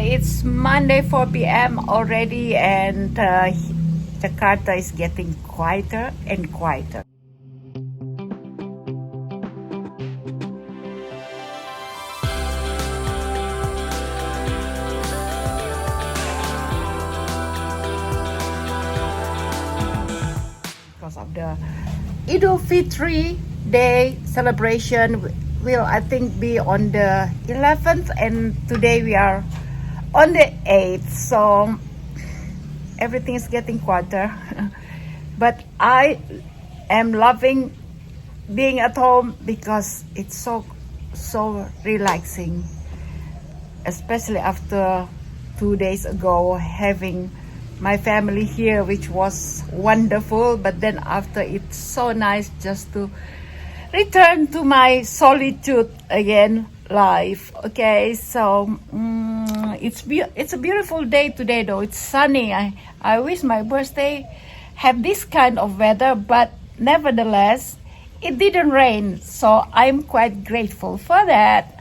it's Monday 4 p.m. already, and Jakarta is getting quieter and quieter. Because of the Idul Fitri Day celebration will, I think, be on the 11th, and today we are on the 8th, so everything is getting quieter. But I am loving being at home because it's so relaxing, especially after 2 days ago having my family here, which was wonderful. But then after, it's so nice just to return to my solitude again, life. Okay, so it's a beautiful day today, though it's sunny. I wish my birthday had this kind of weather, but nevertheless it didn't rain, so I'm quite grateful for that.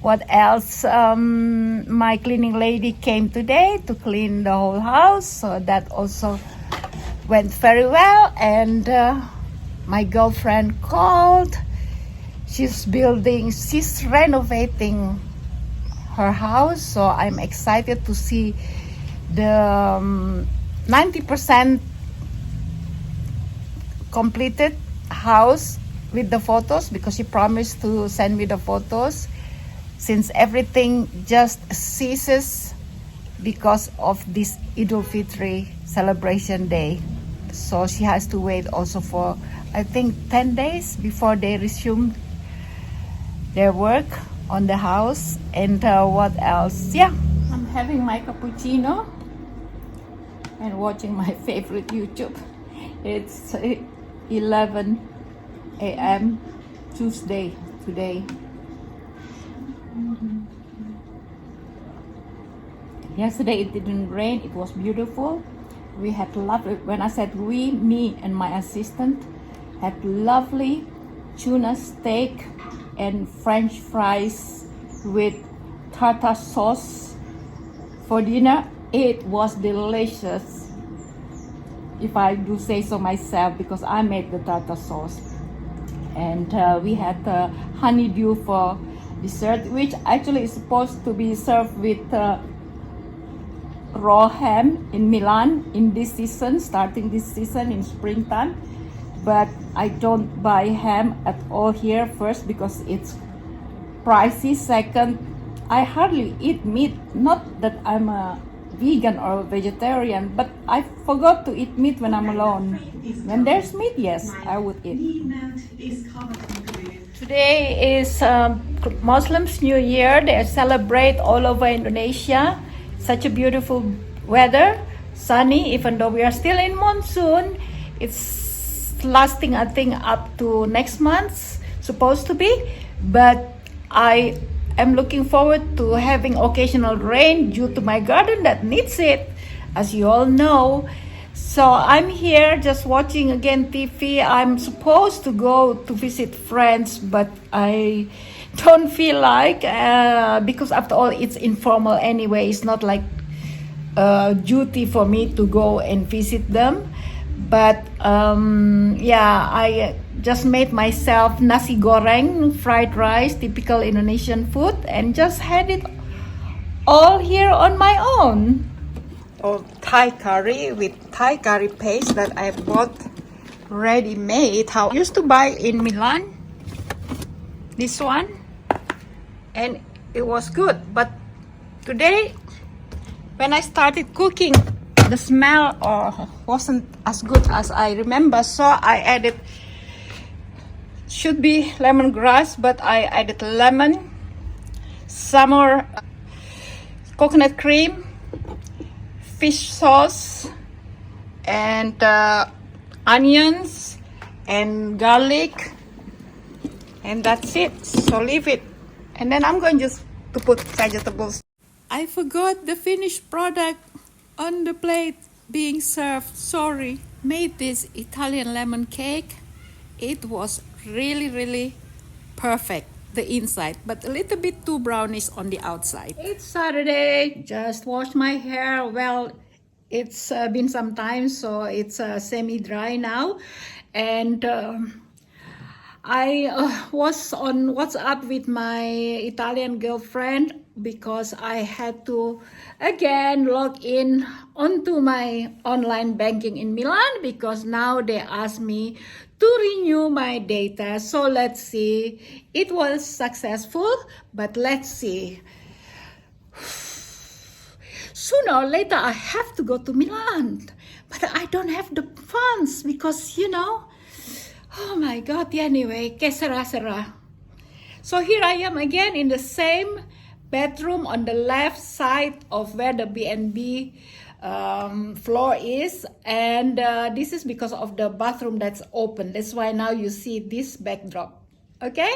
What else? My cleaning lady came today to clean the whole house, so that also went very well. And my girlfriend called. She's renovating her house, so I'm excited to see the 90% completed house with the photos, because she promised to send me the photos, since everything just ceases because of this Idul Fitri celebration day. So she has to wait also for, I think, 10 days before they resume their work on the house. And what else? Yeah, I'm having my cappuccino and watching my favorite YouTube. It's 11 a.m. Tuesday today. Yesterday it didn't rain, it was beautiful. We had lovely, when I said we, me and my assistant had lovely tuna steak and French fries with tartar sauce for dinner. It was delicious, if I do say so myself, because I made the tartar sauce. And we had honeydew for dessert, which actually is supposed to be served with raw ham in Milan in this season, starting this season in springtime. But I don't buy ham at all here. First, because it's pricey. Second, I hardly eat meat. Not that I'm a vegan or a vegetarian, but I forgot to eat meat when I'm alone. When there's meat, yes, I would eat. Today is Muslims' New Year. They celebrate all over Indonesia. Such a beautiful weather, sunny, even though we are still in monsoon. It's lasting, I think, up to next month, supposed to be. But I am looking forward to having occasional rain due to my garden that needs it, as you all know. So I'm here just watching again TV. I'm supposed to go to visit friends, but I don't feel like, because after all it's informal anyway. It's not like a duty for me to go and visit them. But yeah, I just made myself nasi goreng, fried rice, typical Indonesian food, and just had it all here on my own. Or Thai curry with Thai curry paste that I bought ready-made. How I used to buy in Milan, this one, and it was good. But today, when I started cooking, the smell wasn't as good as I remember. So I added, should be lemongrass, but I added lemon, some more coconut cream, fish sauce, and onions and garlic, and that's it. So leave it, and then I'm going just to put vegetables. I forgot the finished product on the plate being served. Sorry. Made this Italian lemon cake. It was really perfect. the inside, but a little bit too brownish on the outside. It's Saturday, just washed my hair. Well, it's been some time, so it's semi-dry now. And I was on WhatsApp with my Italian girlfriend because I had to again log in onto my online banking in Milan because now they asked me to renew my data. So let's see. It was successful, but let's see. Sooner or later I have to go to Milan, but I don't have the funds because, you know, oh my God, anyway, que sera sera. So here I am again in the same bedroom on the left side of where the B&B floor is, and this is because of the bathroom that's open. That's why now you see this backdrop, okay?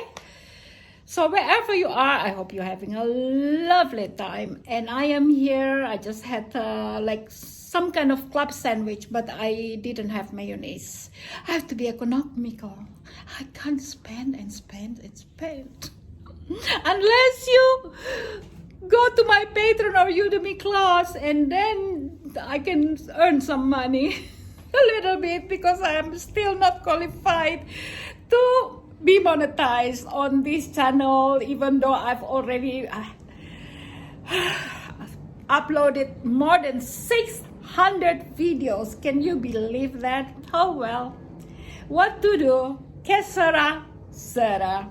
So wherever you are, I hope you're having a lovely time. And I am here, I just had like some kind of club sandwich, but I didn't have mayonnaise. I have to be economical. I can't spend and spend and spend. Unless you go to my Patreon or Udemy class, and then I can earn some money. A little bit, because I am still not qualified to be monetized on this channel, even though I've already uploaded more than 600 videos. Can you believe that? Oh well, what to do? Que sera, sera.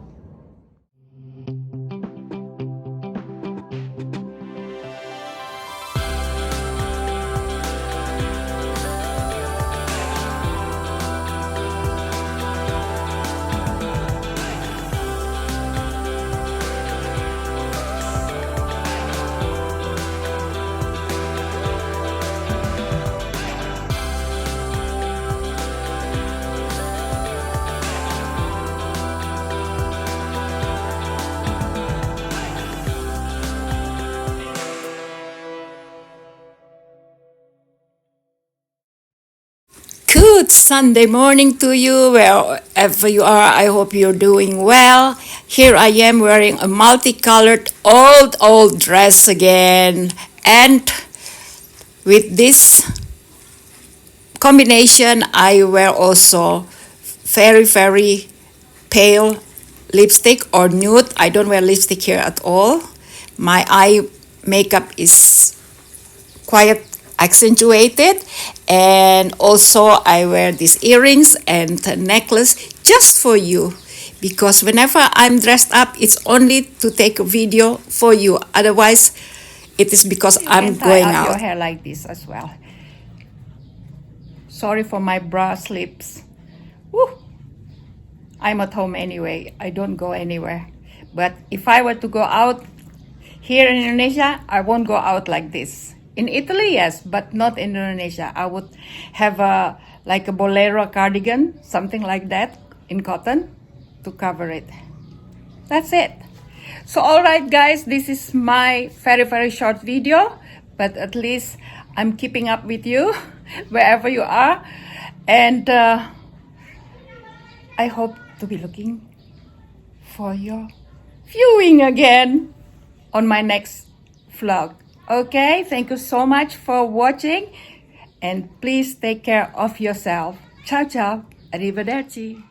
Good Sunday morning to you, wherever you are. I hope you're doing well. Here I am wearing a multicolored old dress again. And with this combination, I wear also very pale lipstick or nude. I don't wear lipstick here at all. My eye makeup is quite accentuated, and also I wear these earrings and a necklace just for you, because whenever I'm dressed up, it's only to take a video for you. Otherwise, it is because I'm going out. Your hair like this as well. Sorry for my bra slips. Woo. I'm at home anyway. I don't go anywhere. But if I were to go out here in Indonesia, I won't go out like this. In Italy, yes, but not in Indonesia. I would have like a bolero cardigan, something like that, in cotton, to cover it. That's it. So all right, guys, this is my very short video, but at least I'm keeping up with you wherever you are. And I hope to be looking for your viewing again on my next vlog. Okay, thank you so much for watching, and please take care of yourself. Ciao, ciao. Arrivederci.